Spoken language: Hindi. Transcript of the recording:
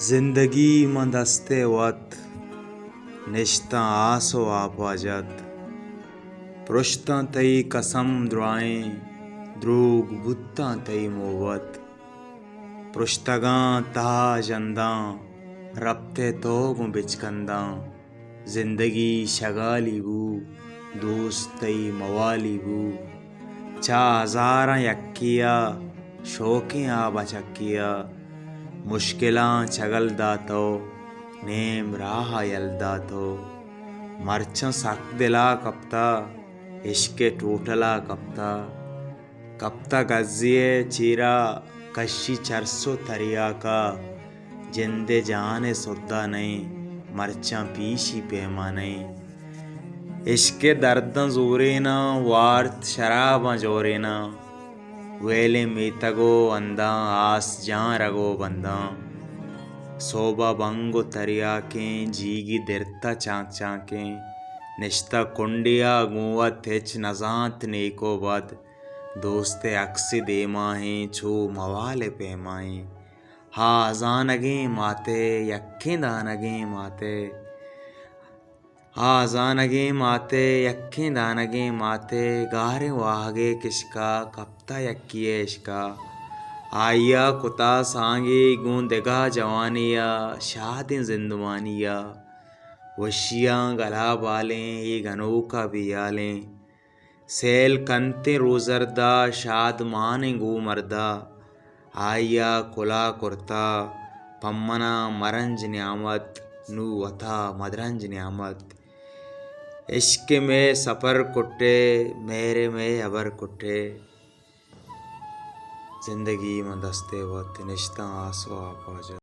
जिंदगी मंदस्ते वत निश्ता आसो आपाजत पृष्ठा तई कसम दुआएं द्रूग बुत्ता तई मोवत पृष्ठगा ता जंदा रबते तोग बिचकंदा जिंदगी शगाली बू दोस्त तई मवाली बू चा हजारा यक्किया शौकें आ बचक्किया मुश्किलां चगल दातो नेम राह यलदा तो मरचा सक दिला कप्ता इश्के टूटला कप्ता गज्जिए चीरा कशी चरसो तरिया का जिंदे जाने सुद्दा नहीं मरचा पीशी पैमा नहीं इश्के दर्द जोरे ना वार्त शराब जोरे ना वेले मीतगो अंदा आस जां रगो बंदा सोबा बंगो तरिया के जीगी दिरता चाक चाके निश्ता कुंडिया गुवत हिच नजात नेको बद दोस्ते अक्सी देमाहे छू मवाले पेमाए हा जानगे माते यक्के दानगे माते जानगे माते यक्के दानगे माते गारे वाहगे किसका कप्ता यक्किए इसका आया कुता सांगे गूंदेगा जवानिया शादी जिंदवानिया वशियाँ गला बालें ये घनों भी आलें सेल कंते रोजरदा शाद माने गो मरदा आया कुला कुर्ता पम्मना मरंज न्यामत नू वथा मदरंज न्यामत इश्क में सफ़र कुटे मेरे में अबर कुटे जिंदगी में दस्ते वत निश्ता आसो आपाजा।